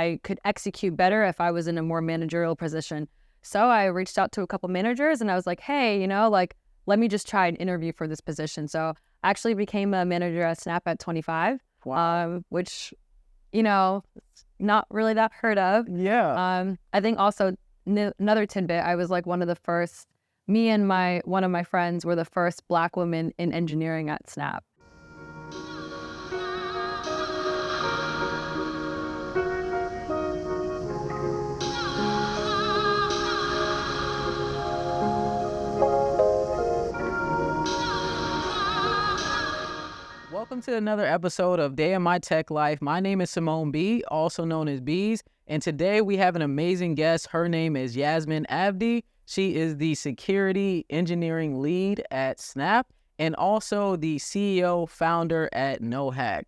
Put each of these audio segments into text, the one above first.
I could execute better if I was in a more managerial position. So I reached out to a couple managers and I was like, hey, let me just try an interview for this position. So I actually became a manager at Snap at 25, which, not really that heard of. Yeah. I think also another tidbit, I was like one of the first, me and one of my friends were the first Black women in engineering at Snap. Welcome to another episode of Day in My Tech Life. My name is Simone B, also known as Bees, and today we have an amazing guest. Her name is Yasmin Abdi. She is the security engineering lead at Snap and also the CEO founder at NoHack.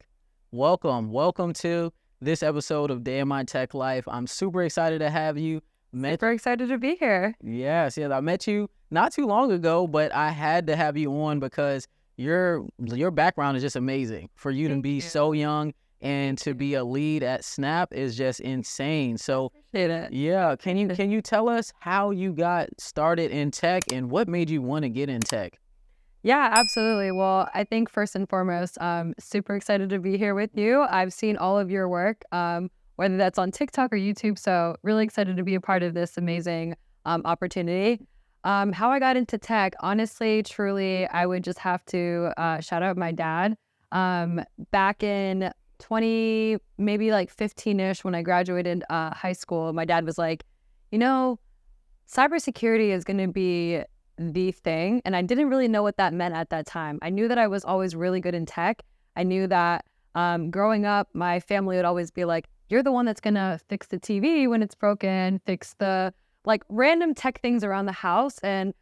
Welcome to this episode of Day in My Tech Life. I'm super excited to have you. Super excited to be here. Yes, I met you not too long ago, but I had to have you on because your background is just amazing. For you to be so young and to be a lead at Snap is just insane. So appreciate it. Yeah, can you tell us how you got started in tech and what made you want to get in tech? Yeah, absolutely. Well, I think first and foremost, I'm super excited to be here with you. I've seen all of your work, whether that's on TikTok or YouTube. So really excited to be a part of this amazing opportunity. How I got into tech, honestly, truly, I would just have to shout out my dad. Back in 20, maybe like 15-ish, when I graduated high school, my dad was like, cybersecurity is going to be the thing. And I didn't really know what that meant at that time. I knew that I was always really good in tech. I knew that growing up, my family would always be like, you're the one that's going to fix the TV when it's broken, fix the random tech things around the house. And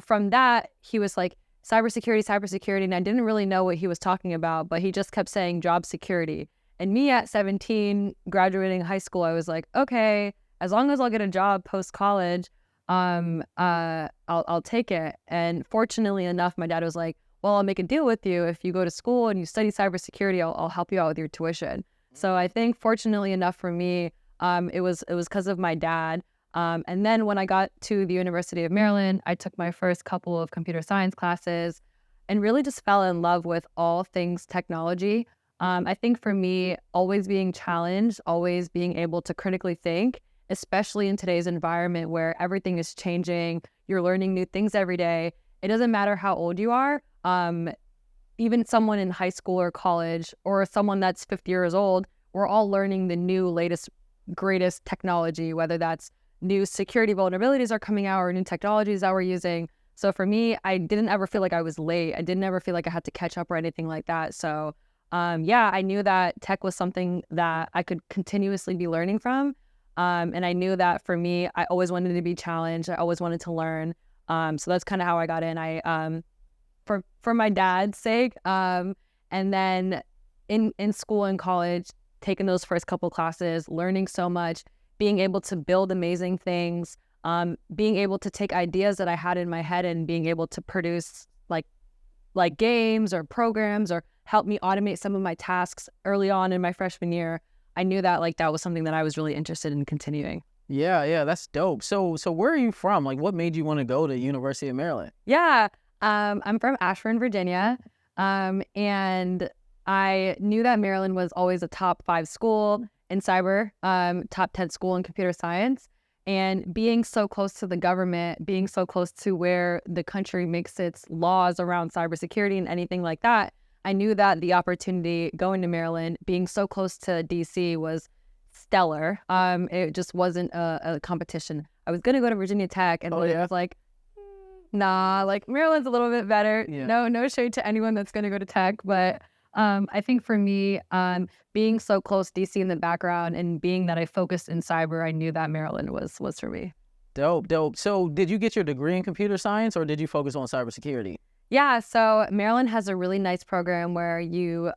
from that, he was like, cybersecurity. And I didn't really know what he was talking about, but he just kept saying job security. And me at 17, graduating high school, I was like, okay, as long as I'll get a job post-college, I'll take it. And fortunately enough, my dad was like, well, I'll make a deal with you. If you go to school and you study cybersecurity, I'll help you out with your tuition. So I think fortunately enough for me, it was because of my dad. And then when I got to the University of Maryland, I took my first couple of computer science classes and really just fell in love with all things technology. I think for me, always being challenged, always being able to critically think, especially in today's environment where everything is changing, you're learning new things every day. It doesn't matter how old you are. Even someone in high school or college or someone that's 50 years old, we're all learning the new, latest, greatest technology, whether that's new security vulnerabilities are coming out or new technologies that we're using. So for me, I didn't ever feel like I was late. I didn't ever feel like I had to catch up or anything like that. So I knew that tech was something that I could continuously be learning from. And I knew that for me, I always wanted to be challenged. I always wanted to learn. So that's kind of how I got in. For my dad's sake, and then in school and college, taking those first couple classes, learning so much, being able to build amazing things, being able to take ideas that I had in my head and being able to produce like games or programs or help me automate some of my tasks early on in my freshman year. I knew that that was something that I was really interested in continuing. Yeah, that's dope. So where are you from? What made you want to go to University of Maryland? Yeah, I'm from Ashburn, Virginia, and I knew that Maryland was always a top 5 school in cyber, top 10 school in computer science, and being so close to the government, being so close to where the country makes its laws around cybersecurity and anything like that, I knew that the opportunity going to Maryland, being so close to DC, was stellar. It just wasn't a competition. I was going to go to Virginia Tech, and it was like, nah, Maryland's a little bit better. Yeah. No shade to anyone that's going to go to tech, but I think for me, being so close, DC in the background, and being that I focused in cyber, I knew that Maryland was for me. Dope. So did you get your degree in computer science or did you focus on cybersecurity? Yeah, so Maryland has a really nice program where you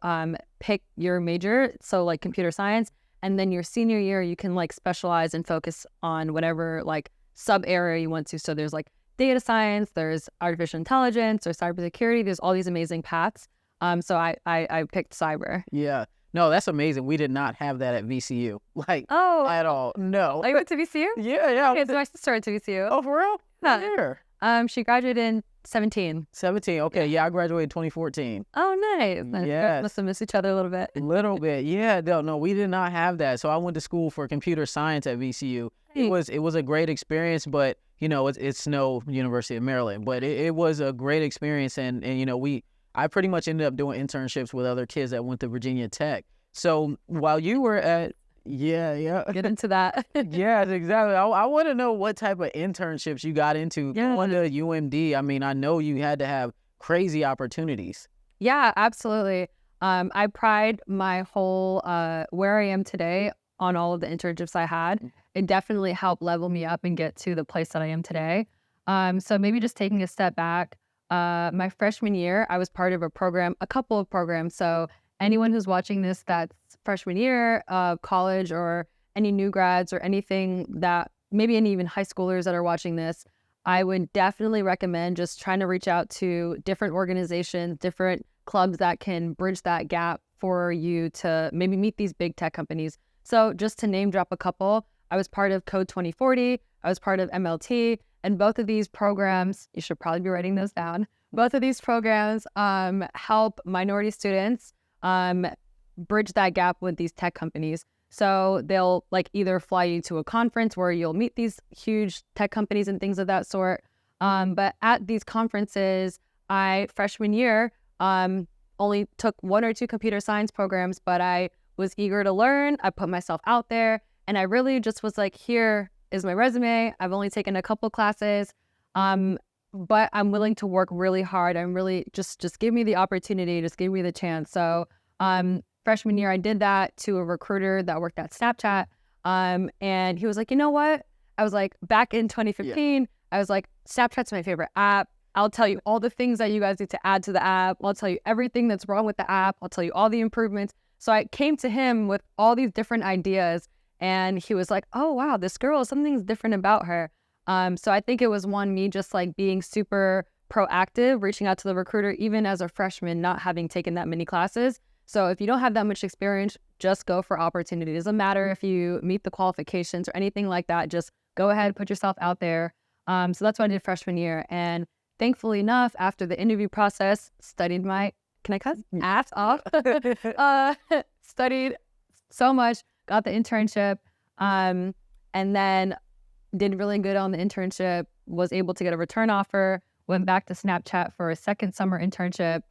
pick your major, so computer science, and then your senior year, you can specialize and focus on whatever sub area you want to. So there's data science, there's artificial intelligence or cybersecurity. There's all these amazing paths. So I picked cyber. Yeah. No, that's amazing. We did not have that at VCU, like Oh, at all. No. you went to VCU? Yeah. Okay, so my sister went to VCU. Oh, for real? Huh. Yeah. She graduated in 17. 17. Okay. Yeah, I graduated 2014. Oh, nice. Yes. Must have missed each other a little bit. A little bit. Yeah. No, we did not have that. So I went to school for computer science at VCU. It was a great experience, but you know, it's no University of Maryland, but it was a great experience. And you know, I pretty much ended up doing internships with other kids that went to Virginia Tech. So while you were at, yeah. Get into that. Yes, exactly. I want to know what type of internships you got into going to UMD. I mean, I know you had to have crazy opportunities. Yeah, absolutely. I pride my whole where I am today on all of the internships I had. It definitely helped level me up and get to the place that I am today. So maybe just taking a step back, my freshman year, I was part of a couple of programs. So anyone who's watching this that's freshman year of college, or any new grads or anything, that maybe any even high schoolers that are watching this, I would definitely recommend just trying to reach out to different organizations, different clubs that can bridge that gap for you to maybe meet these big tech companies. So just to name drop a couple, I was part of Code 2040, I was part of MLT, and both of these programs, you should probably be writing those down, both of these programs help minority students bridge that gap with these tech companies. So they'll like either fly you to a conference where you'll meet these huge tech companies and things of that sort. But at these conferences, freshman year, only took 1 or 2 computer science programs, but I was eager to learn. I put myself out there, and I really just was like, here is my resume. I've only taken a couple classes, but I'm willing to work really hard. I'm really just give me the opportunity, just give me the chance. So freshman year, I did that to a recruiter that worked at Snapchat. And he was like, you know what? I was like, back in 2015, I was like, Snapchat's my favorite app. I'll tell you all the things that you guys need to add to the app. I'll tell you everything that's wrong with the app. I'll tell you all the improvements. So I came to him with all these different ideas, and he was like, oh, wow, this girl, something's different about her. So I think it was me just like being super proactive, reaching out to the recruiter, even as a freshman, not having taken that many classes. So if you don't have that much experience, just go for opportunity. It doesn't matter if you meet the qualifications or anything like that. Just go ahead, put yourself out there. So that's what I did freshman year. And thankfully enough, after the interview process, studied my, can I cuss? Ass off. Studied so much, got the internship, and then did really good on the internship, was able to get a return offer, went back to Snapchat for a second summer internship.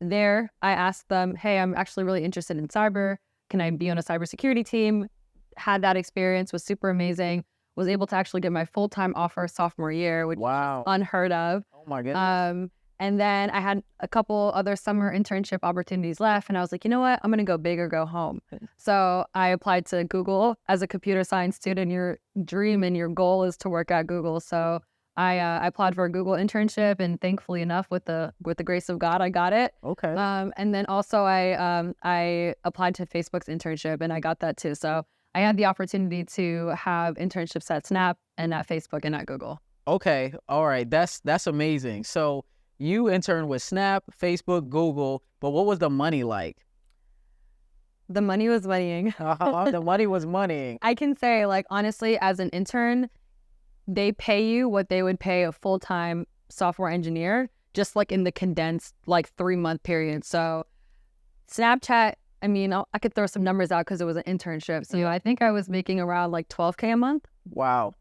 There, I asked them, hey, I'm actually really interested in cyber. Can I be on a cybersecurity team? Had that experience, was super amazing. Was able to actually get my full-time offer sophomore year, which was unheard of. Oh my goodness. And then I had a couple other summer internship opportunities left, and I was like, you know what? I'm going to go big or go home. So I applied to Google. As a computer science student, your dream and your goal is to work at Google. So I applied for a Google internship, and thankfully enough, with the grace of God, I got it. Okay. And then also I applied to Facebook's internship, and I got that too. So I had the opportunity to have internships at Snap and at Facebook and at Google. Okay. All right. That's amazing. So you interned with Snap, Facebook, Google, but what was the money like? The money was moneying. The money was moneying. I can say, like, honestly, as an intern, they pay you what they would pay a full-time software engineer, just like in the condensed, like, 3-month period. So Snapchat, I mean, I could throw some numbers out because it was an internship. So I think I was making around like $12K a month. Wow.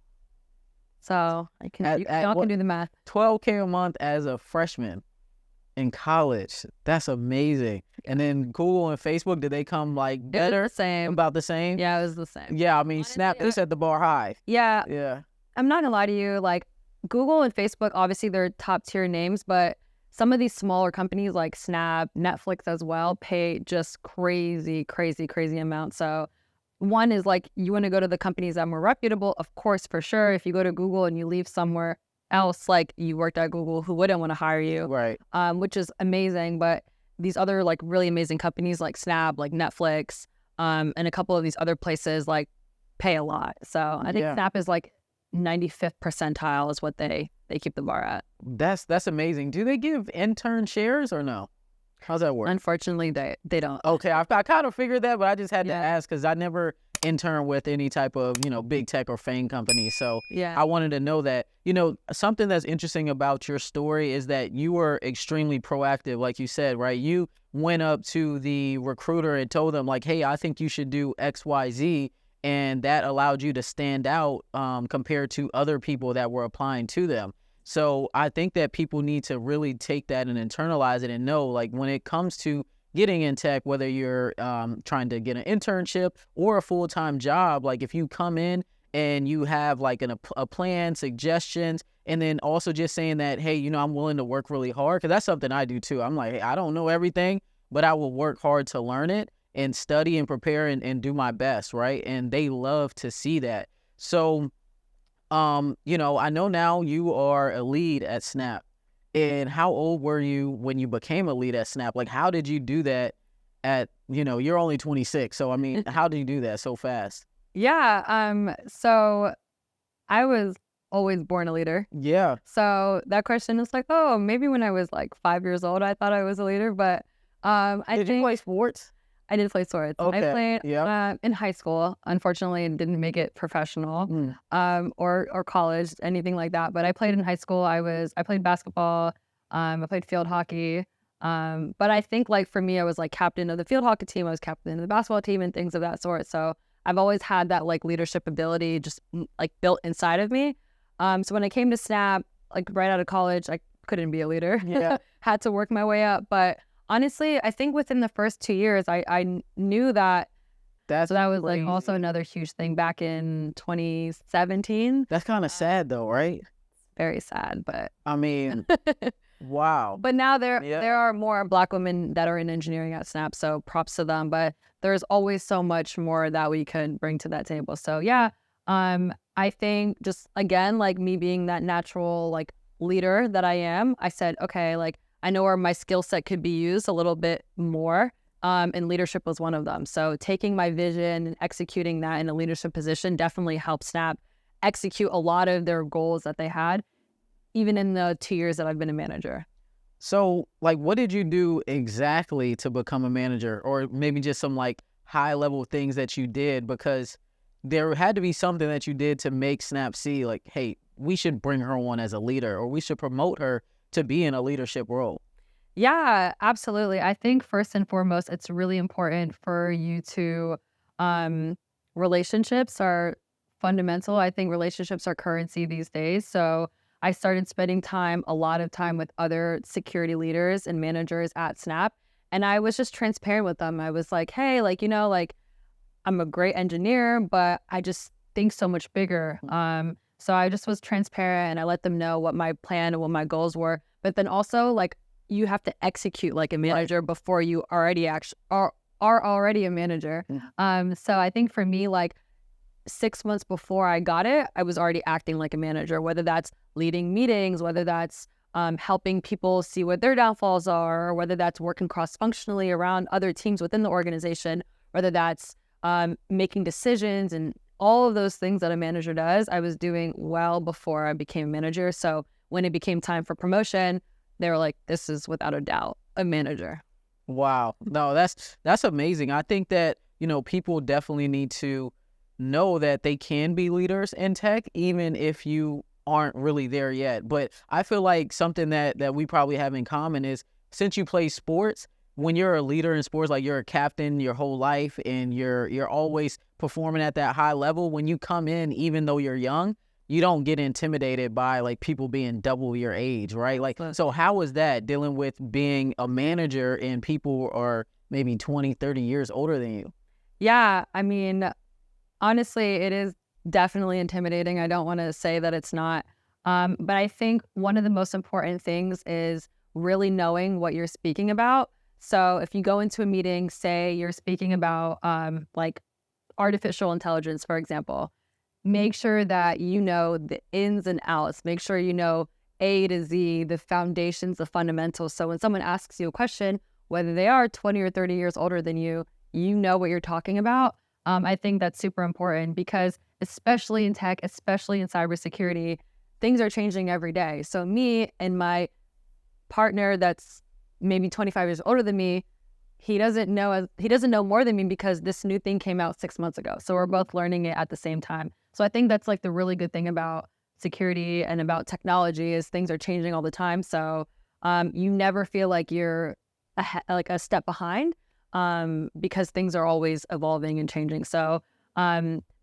So y'all can do the math. $12K a month as a freshman in college. That's amazing. And then Google and Facebook, did they come like better? It was the same. About the same? Yeah, it was the same. Yeah, I mean, Honestly, Snap, they set the bar high. Yeah. Yeah. I'm not gonna lie to you, like Google and Facebook, obviously they're top tier names, but some of these smaller companies like Snap, Netflix as well, pay just crazy amounts. So one is like, you want to go to the companies that are more reputable, of course, for sure. If you go to Google and you leave somewhere else, like you worked at Google, who wouldn't want to hire you? Right. Which is amazing. But these other like really amazing companies like Snap, like Netflix, and a couple of these other places like pay a lot. So I think Snap is like 95th percentile is what they keep the bar at. That's amazing. Do they give intern shares or no? How's that work? Unfortunately, they don't. Okay, I kind of figured that, but I just had to Yeah. ask because I never interned with any type of, big tech or FAANG company. So Yeah. I wanted to know that, something that's interesting about your story is that you were extremely proactive, like you said, right? You went up to the recruiter and told them like, hey, I think you should do X, Y, Z. And that allowed you to stand out compared to other people that were applying to them. So I think that people need to really take that and internalize it and know, like, when it comes to getting in tech, whether you're trying to get an internship or a full-time job, like if you come in and you have like a plan, suggestions, and then also just saying that, hey, I'm willing to work really hard, because that's something I do too. I'm like, hey, I don't know everything, but I will work hard to learn it and study and prepare and do my best, right? And they love to see that. So, I know now you are a lead at Snap. And how old were you when you became a lead at Snap? Like, how did you do that you're only 26. So, I mean, how did you do that so fast? Yeah. So I was always born a leader. Yeah. So that question is like, oh, maybe when I was like 5 years old, I thought I was a leader. But Did you play sports? I did play sports. Okay. I played Yeah. in high school. Unfortunately, didn't make it professional or college, anything like that. But I played in high school. I played basketball. I played field hockey. But I think like for me, I was like captain of the field hockey team. I was captain of the basketball team and things of that sort. So I've always had that like leadership ability just like built inside of me. So when I came to Snap, like right out of college, I couldn't be a leader. Yeah. Had to work my way up. But honestly, I think within the first 2 years, I knew that. So that was like also another huge thing back in 2017. That's kind of sad though, right? Very sad, but I mean, wow. But now there are more Black women that are in engineering at Snap, so props to them. But there's always so much more that we could bring to that table. So yeah, I think just again, like me being that natural like leader that I am, I said, okay, like I know where my skill set could be used a little bit more. And leadership was one of them. So taking my vision and executing that in a leadership position definitely helped Snap execute a lot of their goals that they had, even in the 2 years that I've been a manager. So, like, what did you do exactly to become a manager, or maybe just some like high level things that you did? Because there had to be something that you did to make Snap see like, hey, we should bring her on as a leader, or we should promote her to be in a leadership role. Yeah, absolutely. I think first and foremost, it's really important for you to, relationships are fundamental. I think relationships are currency these days. So I started spending a lot of time with other security leaders and managers at Snap. And I was just transparent with them. I was like, hey, like, like I'm a great engineer, but I just think so much bigger. So I just was transparent and I let them know what my plan and what my goals were. But then also like you have to execute like a manager before you already are already a manager. So I think for me, like 6 months before I got it, I was already acting like a manager, whether that's leading meetings, whether that's helping people see what their downfalls are, or whether that's working cross-functionally around other teams within the organization, whether that's making decisions and all of those things that a manager does, I was doing well before I became a manager. So when it became time for promotion, they were like, this is without a doubt a manager. Wow. No, that's amazing. I think that, people definitely need to know that they can be leaders in tech, even if you aren't really there yet. But I feel like something that we probably have in common is, since you play sports, when you're a leader in sports, like you're a captain your whole life and you're always performing at that high level, when you come in, even though you're young, you don't get intimidated by like people being double your age, right? Like, so how was that dealing with being a manager and people are maybe 20, 30 years older than you? Yeah, I mean, honestly, it is definitely intimidating. I don't want to say that it's not. But I think one of the most important things is really knowing what you're speaking about. So if you go into a meeting, say you're speaking about like artificial intelligence, for example, make sure that you know the ins and outs. Make sure you know A to Z, the foundations, the fundamentals. So when someone asks you a question, whether they are 20 or 30 years older than you, you know what you're talking about. I think that's super important because especially in tech, especially in cybersecurity, things are changing every day. So me and my partner that's maybe 25 years older than me, he doesn't know more than me because this new thing came out 6 months ago. So we're both learning it at the same time. So I think that's like the really good thing about security and about technology is things are changing all the time. So you never feel like you're a step behind because things are always evolving and changing. So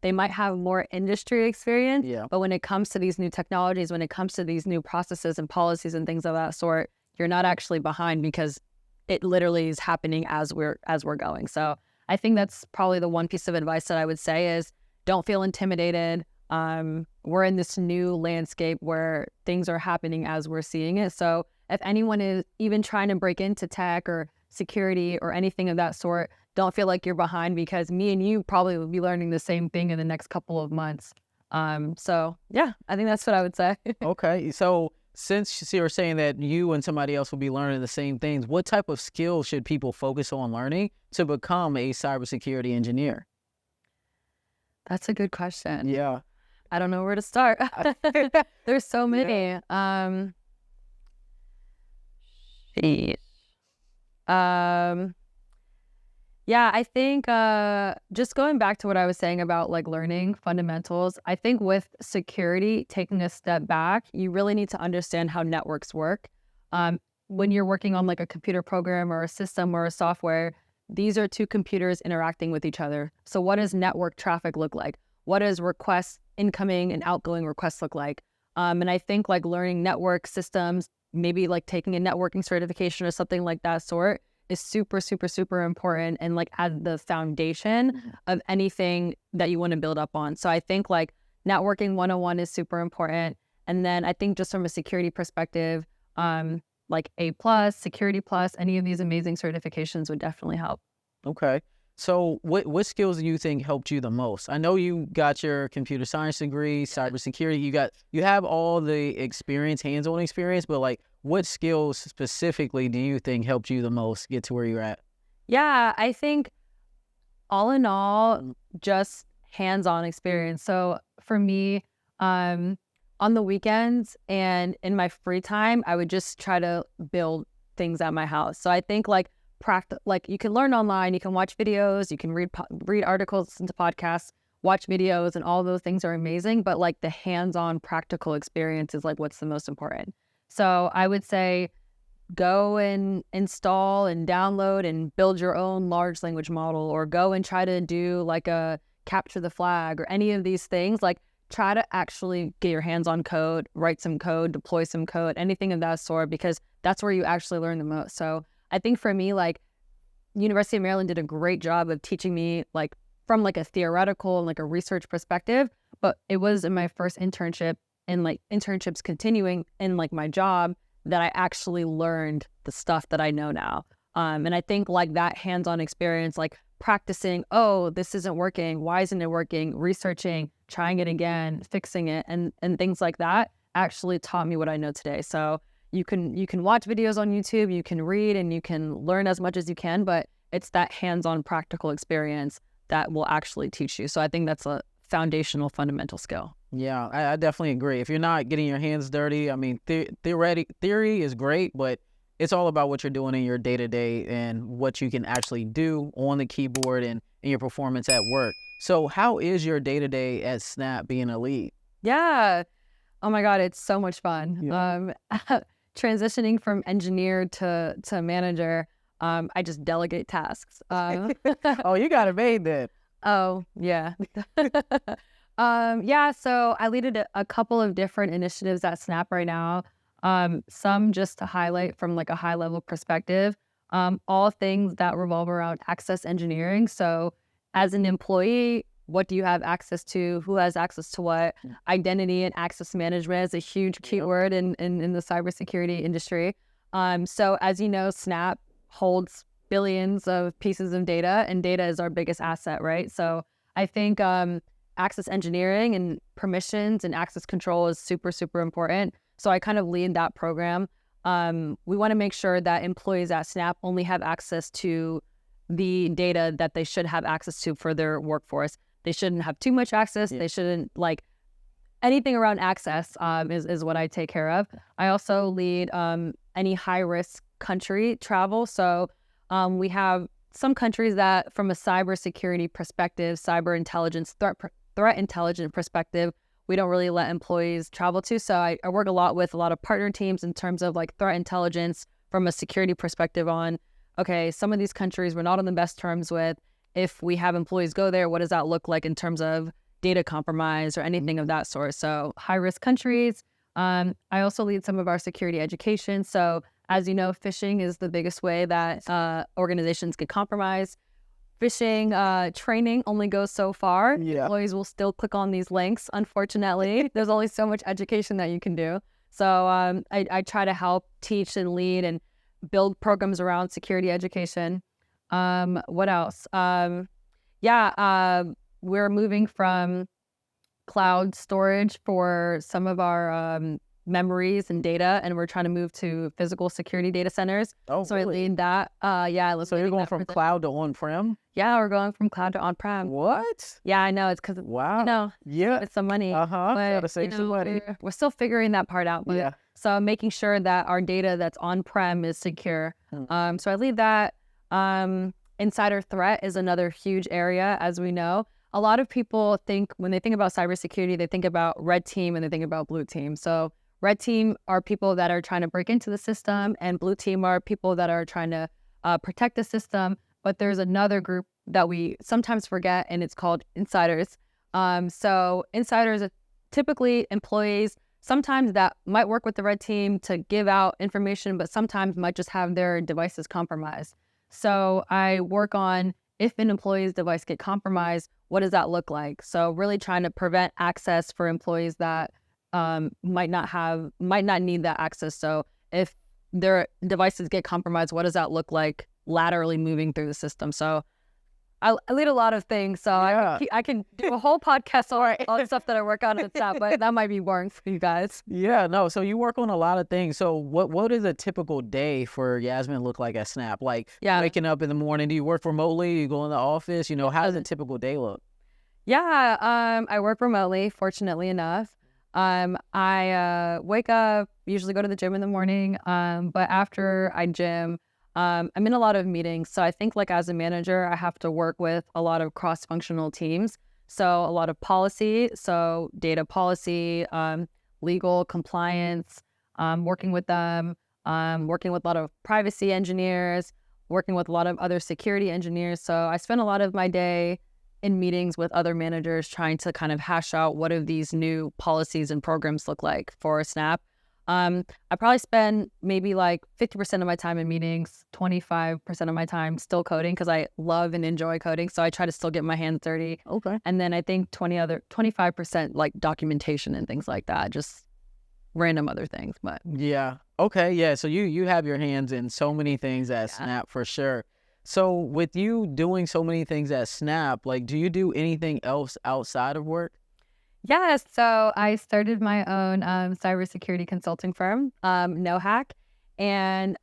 they might have more industry experience, but when it comes to these new technologies, when it comes to these new processes and policies and things of that sort, you're not actually behind because it literally is happening as we're going. So I think that's probably the one piece of advice that I would say is don't feel intimidated. We're in this new landscape where things are happening as we're seeing it. So if anyone is even trying to break into tech or security or anything of that sort, don't feel like you're behind because me and you probably will be learning the same thing in the next couple of months. So yeah, I think that's what I would say. Okay. So since you're saying that you and somebody else will be learning the same things, what type of skills should people focus on learning to become a cybersecurity engineer? That's a good question. Yeah. I don't know where to start. There's so many. Yeah, I think just going back to what I was saying about like learning fundamentals, I think with security, taking a step back, you really need to understand how networks work. When you're working on like a computer program or a system or a software, these are two computers interacting with each other. So what does network traffic look like? What does requests, incoming and outgoing requests look like? And I think like learning network systems, maybe like taking a networking certification or something like that sort is super, super, super important and like as the foundation of anything that you want to build up on. So I think like networking 101 is super important. And then I think just from a security perspective, like A+, Security Plus, any of these amazing certifications would definitely help. Okay. So what skills do you think helped you the most? I know you got your computer science degree, cybersecurity, you have all the experience, hands-on experience, but like what skills specifically do you think helped you the most get to where you're at? Yeah, I think all in all, just hands-on experience. So for me, on the weekends and in my free time, I would just try to build things at my house. So I think like you can learn online, you can watch videos, you can read articles, listen to podcasts, watch videos, and all those things are amazing. But like the hands-on practical experience is like what's the most important. So I would say go and install and download and build your own large language model, or go and try to do like a capture the flag or any of these things. Like try to actually get your hands on code, write some code, deploy some code, anything of that sort, because that's where you actually learn the most. So I think for me, like University of Maryland did a great job of teaching me like from like a theoretical and like a research perspective, but it was in my first internship and like internships continuing in like my job that I actually learned the stuff that I know now. And I think like that hands-on experience, like practicing, oh, this isn't working, why isn't it working, researching, trying it again, fixing it, and things like that actually taught me what I know today. So you can watch videos on YouTube, you can read, and you can learn as much as you can, but it's that hands-on practical experience that will actually teach you. So I think that's a foundational, fundamental skill. Yeah, I definitely agree. If you're not getting your hands dirty, I mean, theory is great, but it's all about what you're doing in your day-to-day and what you can actually do on the keyboard and in your performance at work. So how is your day-to-day at Snap being a lead? Yeah. Oh my God, it's so much fun. Yeah. Transitioning from engineer to manager, I just delegate tasks. Oh, you got it made then. Oh, yeah. Yeah, so I lead a couple of different initiatives at Snap right now. Some just to highlight from like a high level perspective, all things that revolve around access engineering. So as an employee, what do you have access to? Who has access to what? Identity and access management is a huge keyword in the cybersecurity industry. So as you know, Snap holds billions of pieces of data, and data is our biggest asset, right? So I think access engineering and permissions and access control is super, super important. So I kind of lead that program. We want to make sure that employees at Snap only have access to the data that they should have access to for their workforce. They shouldn't have too much access. They shouldn't, like, anything around access is what I take care of. I also lead any high risk country travel. So we have some countries that, from a cybersecurity perspective, cyber intelligence, threat intelligence perspective, we don't really let employees travel to. So I work a lot with a lot of partner teams in terms of like threat intelligence from a security perspective on, okay, some of these countries we're not on the best terms with. If we have employees go there, what does that look like in terms of data compromise or anything of that sort? So high-risk countries. I also lead some of our security education. So as you know, phishing is the biggest way that organizations get compromised. Phishing training only goes so far. Yeah. Employees will still click on these links, unfortunately. There's only so much education that you can do. So I try to help teach and lead and build programs around security education. What else? We're moving from cloud storage for some of our memories and data, and we're trying to move to physical security data centers. Oh, So really? I lead that. So you're going from cloud to on-prem? Yeah, we're going from cloud to on-prem. What? Yeah, I know. It's because, Wow. Yeah. it's some money. Gotta save some money. We're still figuring that part out. But, Yeah. So making sure that our data that's on-prem is secure. So I lead that. Insider threat is another huge area, as we know. A lot of people think, when they think about cybersecurity, they think about red team and they think about blue team. So red team are people that are trying to break into the system, and blue team are people that are trying to protect the system. But there's another group that we sometimes forget, and it's called insiders. So insiders are typically employees, sometimes that might work with the red team to give out information, but sometimes might just have their devices compromised. So I work on, if an employee's device get compromised, what does that look like? So really trying to prevent access for employees that might not need that access. So if their devices get compromised, what does that look like laterally moving through the system? So I lead a lot of things, so Yeah. I can do a whole podcast on all the stuff that I work on at Snap, but that might be boring for you guys. Yeah, no. So you work on a lot of things. So what does a typical day for Yasmin look like at Snap? Like waking up in the morning, do you work remotely? You go in the office? How does a typical day look? Yeah, I work remotely, fortunately enough. I wake up, usually go to the gym in the morning, but after I gym, I'm in a lot of meetings. So I think, like, as a manager, I have to work with a lot of cross-functional teams. So a lot of policy, so data policy, legal, compliance, working with them, working with a lot of privacy engineers, working with a lot of other security engineers. So I spend a lot of my day in meetings with other managers trying to kind of hash out what do these new policies and programs look like for Snap. I probably spend maybe like 50% of my time in meetings, 25% of my time still coding, because I love and enjoy coding. So I try to still get my hands dirty. Okay. And then I think 25% like documentation and things like that, just random other things. But yeah. Okay. Yeah. So you have your hands in so many things at Snap for sure. So with you doing so many things at Snap, like, do you do anything else outside of work? Yes, so I started my own cybersecurity consulting firm, NoHack. And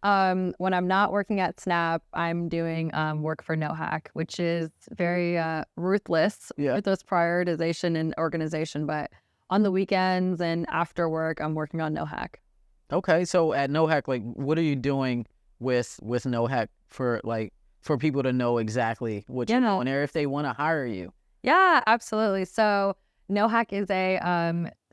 when I'm not working at Snap, I'm doing work for NoHack, which is very ruthless prioritization and organization. But on the weekends and after work, I'm working on NoHack. Okay, so at NoHack, like, what are you doing with NoHack for people to know exactly what you're doing there if they want to hire you? Yeah, absolutely. So NoHack is a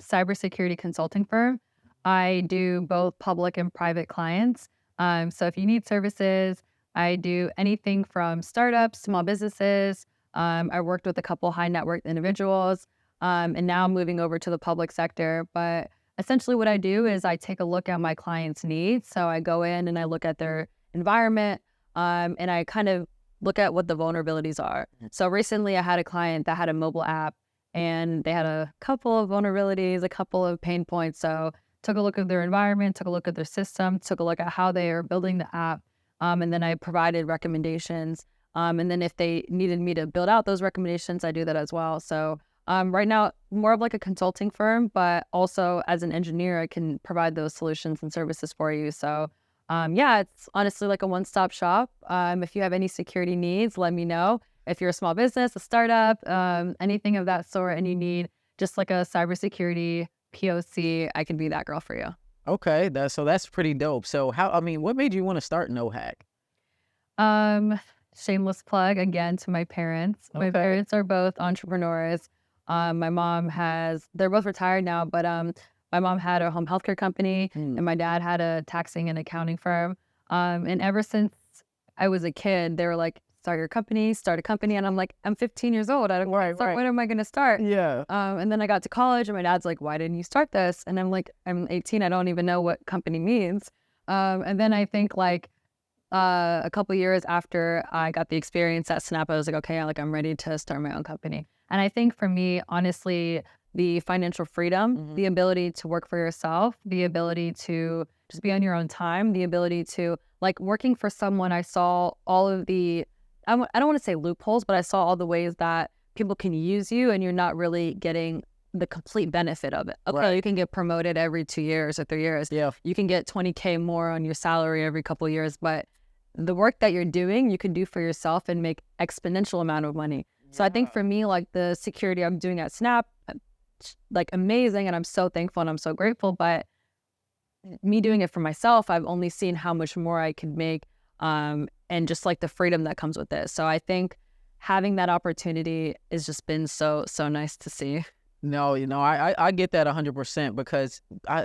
cybersecurity consulting firm. I do both public and private clients. So if you need services, I do anything from startups, small businesses. I worked with a couple high net worth individuals, and now I'm moving over to the public sector. But essentially what I do is I take a look at my clients' needs. So I go in and I look at their environment, and I kind of look at what the vulnerabilities are. So recently I had a client that had a mobile app, and they had a couple of vulnerabilities, a couple of pain points. So took a look at their environment, took a look at their system, took a look at how they are building the app. And then I provided recommendations. And then if they needed me to build out those recommendations, I do that as well. So right now, more of like a consulting firm, but also as an engineer, I can provide those solutions and services for you. So it's honestly like a one-stop shop. If you have any security needs, let me know. If you're a small business, a startup, anything of that sort, and you need just like a cybersecurity POC, I can be that girl for you. Okay, that's pretty dope. So what made you want to start NoHack? Shameless plug again to my parents. My Okay. parents are both entrepreneurs. They're both retired now, but my mom had a home healthcare company Hmm. and my dad had a taxing and accounting firm. And ever since I was a kid, they were like, start a company. And I'm like, I'm 15 years old. I don't Right, start, right. when am I going to start? Yeah. And then I got to college and my dad's like, why didn't you start this? And I'm like, I'm 18. I don't even know what company means. And then I think like, a couple years after I got the experience at Snap, I was like, okay, I'm ready to start my own company. And I think for me, honestly, the financial freedom, the ability to work for yourself, the ability to just be on your own time, the ability to working for someone, I saw all of I don't want to say loopholes, but I saw all the ways that people can use you and you're not really getting the complete benefit of it. Okay, Right. you can get promoted every 2 years or 3 years. Yeah. You can get 20K more on your salary every couple of years, but the work that you're doing, you can do for yourself and make exponential amount of money. So I think for me, the security I'm doing at Snap, amazing. And I'm so thankful and I'm so grateful. But me doing it for myself, I've only seen how much more I could make and just the freedom that comes with it. So I think having that opportunity has just been so nice to see. No, I get that 100% because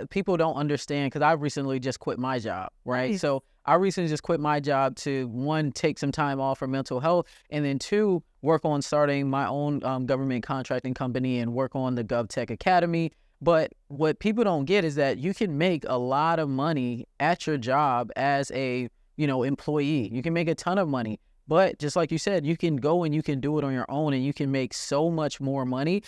people don't understand because I recently just quit my job, right? Nice. So I recently just quit my job to, one, take some time off for mental health, and then two, work on starting my own government contracting company and work on the Govtech Academy. But what people don't get is that you can make a lot of money at your job as a, employee. You can make a ton of money. But just like you said, you can go and you can do it on your own and you can make so much more money.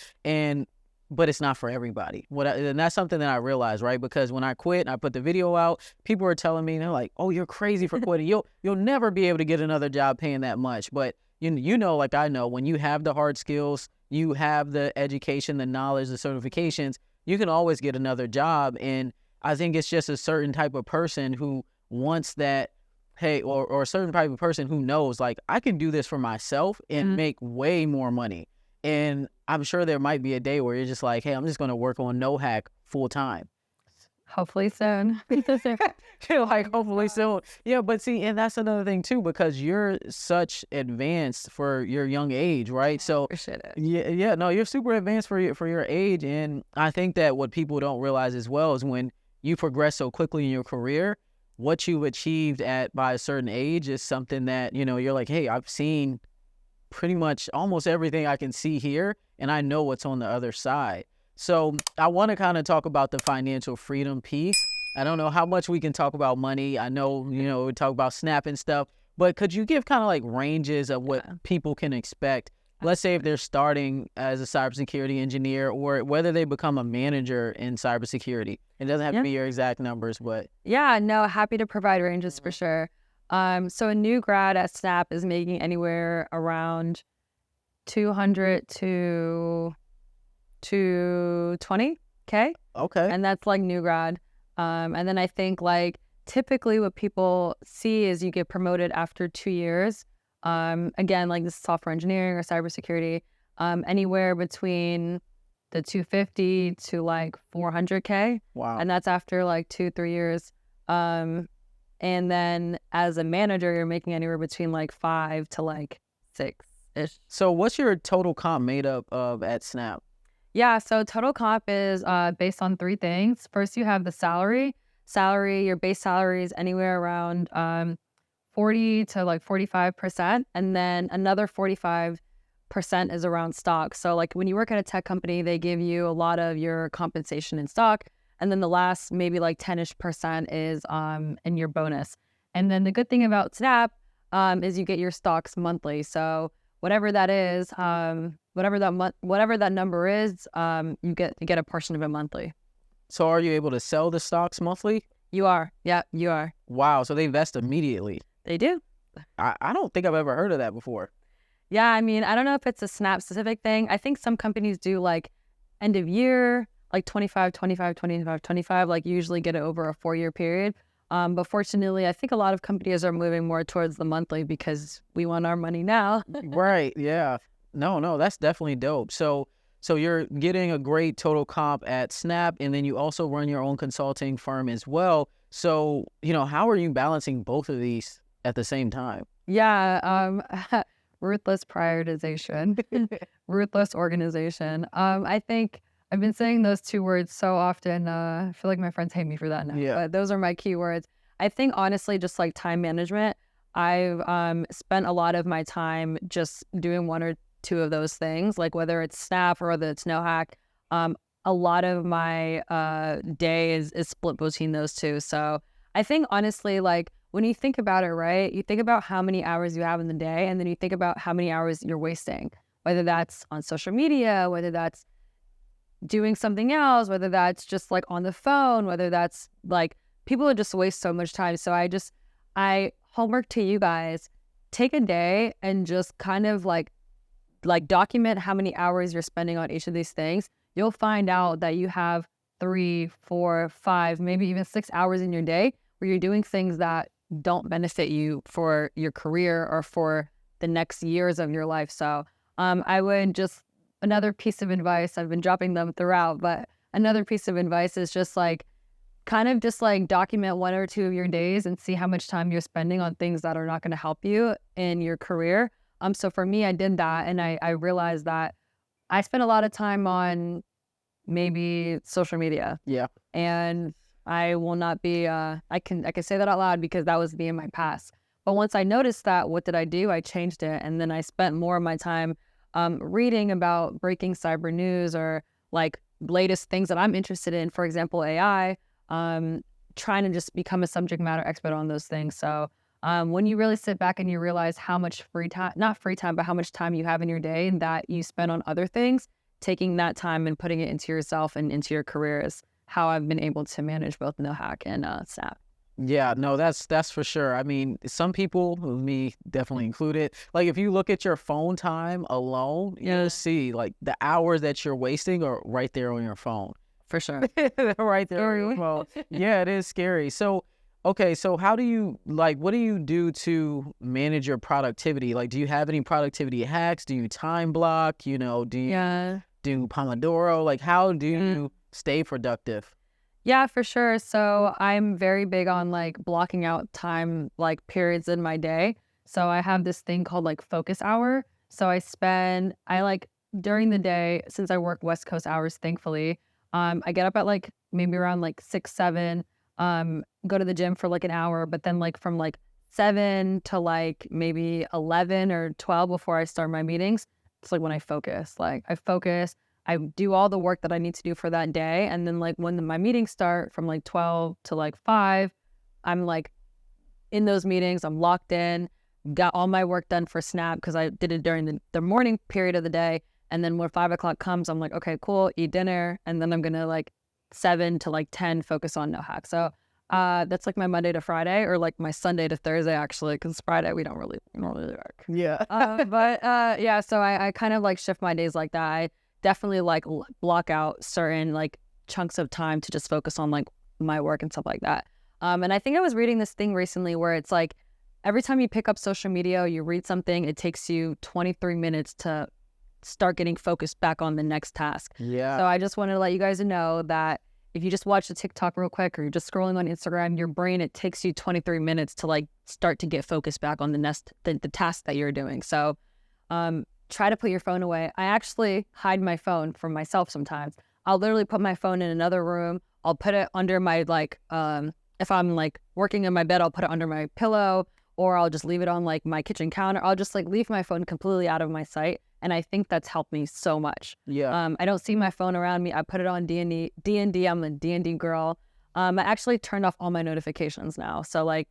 But it's not for everybody. And that's something that I realized, right? Because when I quit and I put the video out, people were telling me, they're like, "Oh, you're crazy for quitting. You'll never be able to get another job paying that much." But like I know, when you have the hard skills, you have the education, the knowledge, the certifications, you can always get another job. And I think it's just a certain type of person who wants that, hey, or a certain type of person who knows, I can do this for myself and make way more money. And I'm sure there might be a day where you're just like, hey, I'm just going to work on NoHack full time. Hopefully soon. Hopefully soon. Yeah, but see, and that's another thing too, because you're such advanced for your young age, right? So Appreciate it. yeah, no, you're super advanced for your age. And I think that what people don't realize as well is when you progress so quickly in your career, what you've achieved by a certain age is something that, you're like, hey, I've seen pretty much almost everything I can see here, and I know what's on the other side. So I want to kind of talk about the financial freedom piece. I don't know how much we can talk about money. I know, we talk about Snap and stuff, but could you give kind of ranges of what people can expect? Let's say if they're starting as a cybersecurity engineer or whether they become a manager in cybersecurity. It doesn't have to be your exact numbers, but. Yeah, no, happy to provide ranges for sure. So a new grad at Snap is making anywhere around 200 to 220K. Okay. And that's new grad. And then I think typically what people see is you get promoted after 2 years. Again, this is software engineering or cybersecurity, anywhere between the 250 to 400K. Wow. And that's after 2-3 years. And then as a manager, you're making anywhere between 5 to 6-ish. So what's your total comp made up of at Snap? Yeah, so total comp is based on 3 things. First, you have the salary. Your base salary is anywhere around 40 to 45%. And then another 45% is around stock. So when you work at a tech company, they give you a lot of your compensation in stock. And then the last maybe 10-ish% is in your bonus. And then the good thing about Snap is you get your stocks monthly. So whatever that is, whatever that number is, you get a portion of it monthly. So are you able to sell the stocks monthly? You are. Yeah, you are. Wow. So they vest immediately. They do. I don't think I've ever heard of that before. Yeah, I mean, I don't know if it's a Snap specific thing. I think some companies do end of year, 25, 25, 25, 25, usually get it over a 4-year period. But fortunately, I think a lot of companies are moving more towards the monthly because we want our money now. Right. Yeah. No, that's definitely dope. So So you're getting a great total comp at Snap, and then you also run your own consulting firm as well. So, how are you balancing both of these at the same time? Yeah, ruthless prioritization, ruthless organization. I think I've been saying those two words so often. I feel like my friends hate me for that now, but those are my key words. I think honestly, just like time management, I've spent a lot of my time just doing one or two of those things, like whether it's Snap or whether it's NoHack. A lot of my day is split between those two. So I think honestly, like when you think about it, right, you think about how many hours you have in the day, and then you think about how many hours you're wasting, whether that's on social media, whether that's doing something else, whether that's just like on the phone, whether that's like people would just waste so much time. So I homework to you guys, take a day and just kind of like document how many hours you're spending on each of these things. You'll find out that you have 3, 4, 5, maybe even 6 hours in your day where you're doing things that don't benefit you for your career or for the next years of your life. So I would just, another piece of advice, I've been dropping them throughout, but another piece of advice is just like, kind of just like document 1 or 2 of your days and see how much time you're spending on things that are not going to help you in your career. So for me, I did that, and I realized that I spent a lot of time on maybe social media. Yeah. And I will not be, I can say that out loud because that was me in my past. But once I noticed that, what did I do? I changed it. And then I spent more of my time reading about breaking cyber news or like latest things that I'm interested in. For example, AI, trying to just become a subject matter expert on those things. So when you really sit back and you realize how much free time, not free time, but how much time you have in your day that you spend on other things, taking that time and putting it into yourself and into your career is how I've been able to manage both NoHack and Snap. Yeah, no, that's for sure. I mean, some people, me definitely included, like if you look at your phone time alone, you'll see like the hours that you're wasting are right there on your phone. For sure. Right there on your phone. Yeah, it is scary. So, okay, so what do you do to manage your productivity? Like, do you have any productivity hacks? Do you time block? Do you do Pomodoro? Like, how do you stay productive? Yeah, for sure. So I'm very big on like blocking out time, like periods in my day. So I have this thing called like focus hour. So I like during the day, since I work West Coast hours, thankfully, I get up at like maybe around like 6, 7, go to the gym for like an hour, but then like from like 7 to like maybe 11 or 12 before I start my meetings, it's like when I focus. I do all the work that I need to do for that day. And then like when my meetings start from like 12 to like 5, I'm like in those meetings, I'm locked in, got all my work done for Snap because I did it during the morning period of the day. And then when 5 o'clock comes, I'm like, okay, cool, eat dinner. And then I'm going to like 7 to like 10 focus on NoHack. So that's like my Monday to Friday, or like my Sunday to Thursday, actually, because Friday we don't really work. Yeah. Yeah, so I kind of like shift my days like that. I definitely like block out certain like chunks of time to just focus on like my work and stuff like that. And I think I was reading this thing recently where it's like every time you pick up social media, you read something, it takes you 23 minutes to start getting focused back on the next task. Yeah. So I just wanted to let you guys know that if you just watch the TikTok real quick or you're just scrolling on Instagram, your brain, it takes you 23 minutes to like start to get focused back on the task that you're doing. So try to put your phone away. I actually hide my phone from myself sometimes. I'll literally put my phone in another room. I'll put it under my like, if I'm like working in my bed, I'll put it under my pillow, or I'll just leave it on like my kitchen counter. I'll just like leave my phone completely out of my sight. And I think that's helped me so much. Yeah. I don't see my phone around me. I put it on D&D. I'm a D&D girl. I actually turned off all my notifications now. So like,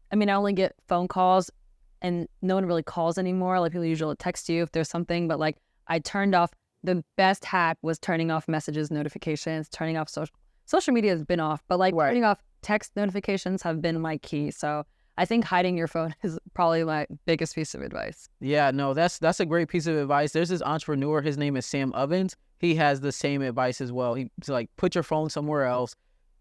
I mean, I only get phone calls and no one really calls anymore. Like people usually text you if there's something, but like I turned off, the best hack was turning off messages, notifications, turning off social media has been off, but like turning off text notifications have been my key. So I think hiding your phone is probably my biggest piece of advice. Yeah, no, that's a great piece of advice. There's this entrepreneur, his name is Sam Ovens. He has the same advice as well. He's like, put your phone somewhere else,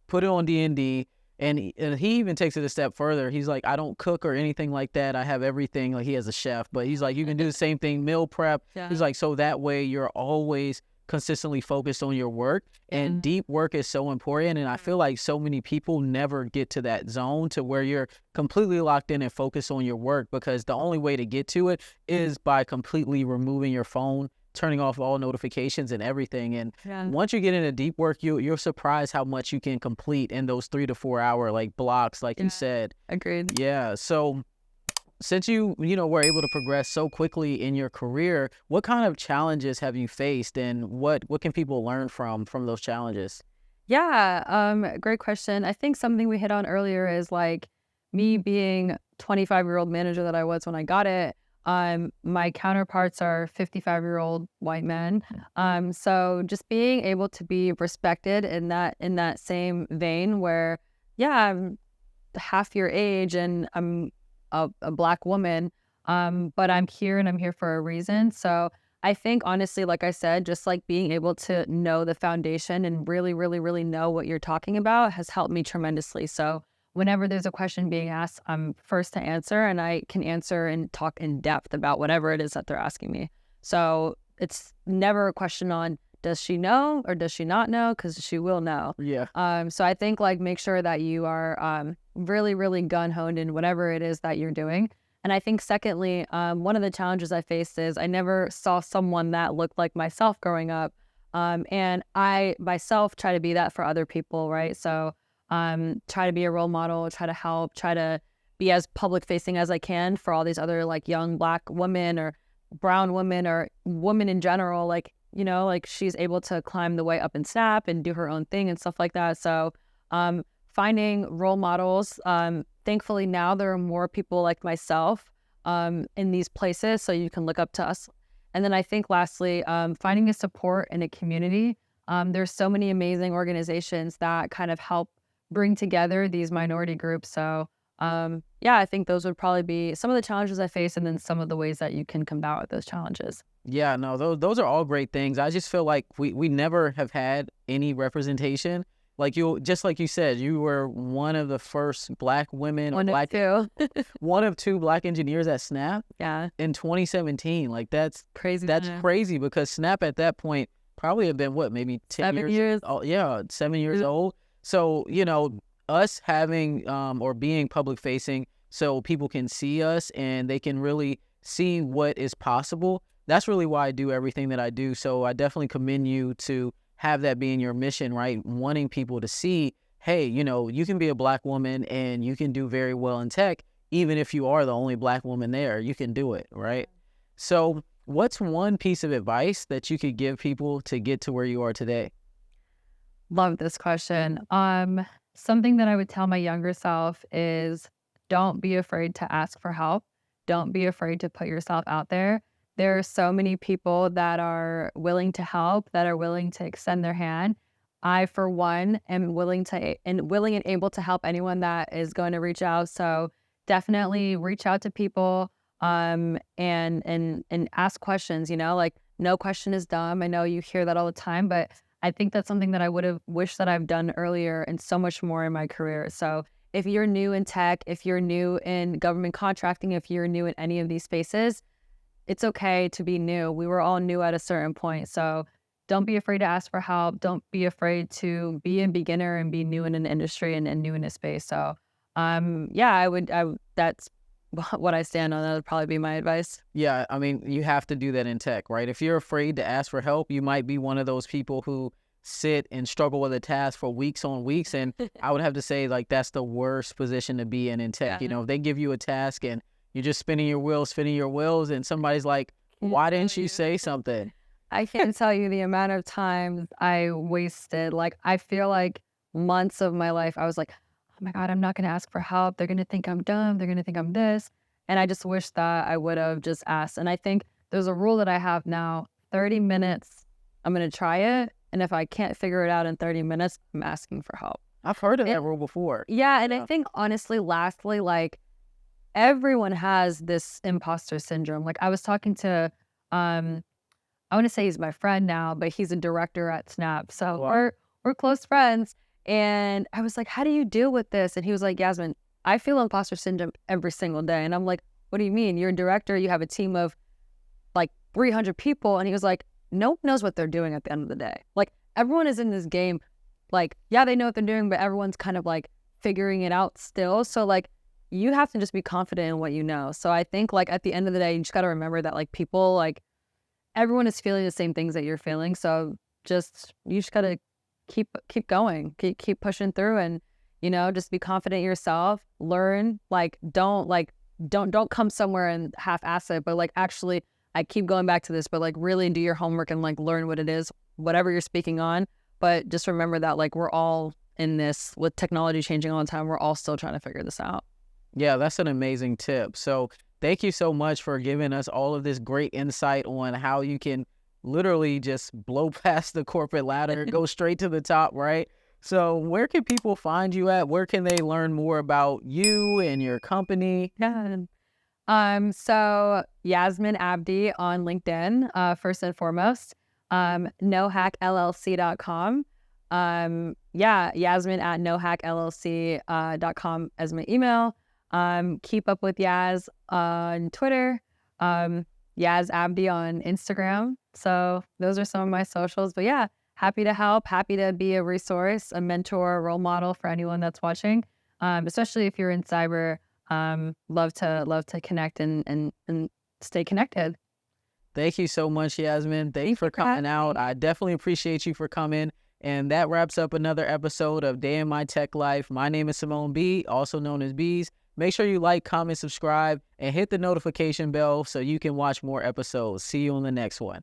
put it on D&D. And he even takes it a step further. He's like, I don't cook or anything like that. I have everything. Like he has a chef, but he's like, you can do the same thing, meal prep. Yeah. He's like, so that way you're always consistently focused on your work. And deep work is so important. And I feel like so many people never get to that zone to where you're completely locked in and focused on your work, because the only way to get to it is by completely removing your phone, turning off all notifications and everything. And once you get into deep work, you're surprised how much you can complete in those 3 to 4 hour like blocks, like you said. Agreed. Yeah. So since you were able to progress so quickly in your career, what kind of challenges have you faced, and what can people learn from those challenges? Yeah, great question. I think something we hit on earlier is like me being 25-year-old manager that I was when I got it. My counterparts are 55-year-old white men. So just being able to be respected in that same vein where, yeah, I'm half your age and I'm a Black woman, but I'm here and I'm here for a reason. So I think honestly, like I said, just like being able to know the foundation and really, really, really know what you're talking about has helped me tremendously. So whenever there's a question being asked, I'm first to answer, and I can answer and talk in depth about whatever it is that they're asking me. So it's never a question on does she know or does she not know, because she will know. Yeah. So I think like make sure that you are really, really gun-honed in whatever it is that you're doing. And I think secondly, one of the challenges I faced is I never saw someone that looked like myself growing up. And I myself try to be that for other people, right? So try to be a role model, try to help, try to be as public facing as I can for all these other like young Black women or brown women or women in general, like, like she's able to climb the way up in Snap and do her own thing and stuff like that. So finding role models, thankfully now there are more people like myself in these places, so you can look up to us. And then I think lastly, finding a support in a community. There's so many amazing organizations that kind of help bring together these minority groups. So yeah, I think those would probably be some of the challenges I face, and then some of the ways that you can combat with those challenges. Yeah, no, those are all great things. I just feel like we never have had any representation. Like just like you said, you were one of the first Black women, One of two. one of two Black engineers at Snap. Yeah. In 2017. Like that's Crazy. That's crazy, because Snap at that point probably have been what, maybe 10 years. Oh, yeah, 7 years old. So, us having or being public facing so people can see us and they can really see what is possible. That's really why I do everything that I do. So I definitely commend you to have that being your mission, right? Wanting people to see, hey, you can be a Black woman and you can do very well in tech, even if you are the only Black woman there, you can do it, right? So what's one piece of advice that you could give people to get to where you are today? Love this question. Something that I would tell my younger self is don't be afraid to ask for help. Don't be afraid to put yourself out there. There are so many people that are willing to help, that are willing to extend their hand. I, for one, am willing and able to help anyone that is going to reach out. So definitely reach out to people and ask questions, like no question is dumb. I know you hear that all the time, but I think that's something that I would have wished that I've done earlier and so much more in my career. So if you're new in tech, if you're new in government contracting, if you're new in any of these spaces, it's okay to be new. We were all new at a certain point. So don't be afraid to ask for help. Don't be afraid to be a beginner and be new in an industry and new in a space. So yeah, that's what I stand on. That would probably be my advice. Yeah, I mean, you have to do that in tech, right? If you're afraid to ask for help, you might be one of those people who sit and struggle with a task for weeks on weeks. And I would have to say, like, that's the worst position to be in tech. Yeah. If they give you a task and you're just spinning your wheels, and somebody's like, why didn't you say something? I can't tell you the amount of times I wasted. Like, I feel like months of my life, I was like, oh my God, I'm not going to ask for help. They're going to think I'm dumb. They're going to think I'm this. And I just wish that I would have just asked. And I think there's a rule that I have now, 30 minutes, I'm going to try it. And if I can't figure it out in 30 minutes, I'm asking for help. I've heard of that rule before. Yeah. And I think honestly, lastly, like everyone has this imposter syndrome. Like I was talking to, I want to say he's my friend now, but he's a director at Snap. So Wow. we're close friends. And I was like, how do you deal with this? And he was like, Yasmin, I feel imposter syndrome every single day. And I'm like, what do you mean? You're a director. You have a team of like 300 people. And he was like, no one knows what they're doing at the end of the day. Like, everyone is in this game, like, yeah, they know what they're doing, but everyone's kind of like figuring it out still. So like, you have to just be confident in what you know. So I think like at the end of the day, you just got to remember that like people, like everyone is feeling the same things that you're feeling. So you just got to keep going, keep pushing through, and, you know, just be confident in yourself, learn, don't come somewhere and half-ass it, but like actually, I keep going back to this, but like really do your homework and like learn what it is, whatever you're speaking on. But just remember that like we're all in this with technology changing all the time. We're all still trying to figure this out. Yeah, that's an amazing tip. So thank you so much for giving us all of this great insight on how you can literally just blow past the corporate ladder, go straight to the top, right? So where can people find you at? Where can they learn more about you and your company? Yeah. So Yasmin Abdi on LinkedIn, first and foremost. NoHackLLC.com. Yasmin at NoHackLLC.com as my email. Keep up with Yaz on Twitter. Yaz Abdi on Instagram. So those are some of my socials. But yeah, happy to help, happy to be a resource, a mentor, a role model for anyone that's watching. Especially if you're in cyber. Love to connect and stay connected. Thank you so much, Yasmin. Thanks for coming out. I definitely appreciate you for coming. And that wraps up another episode of Day in My Tech Life. My name is Simone B, also known as Bees. Make sure you like, comment, subscribe, and hit the notification bell so you can watch more episodes. See you on the next one.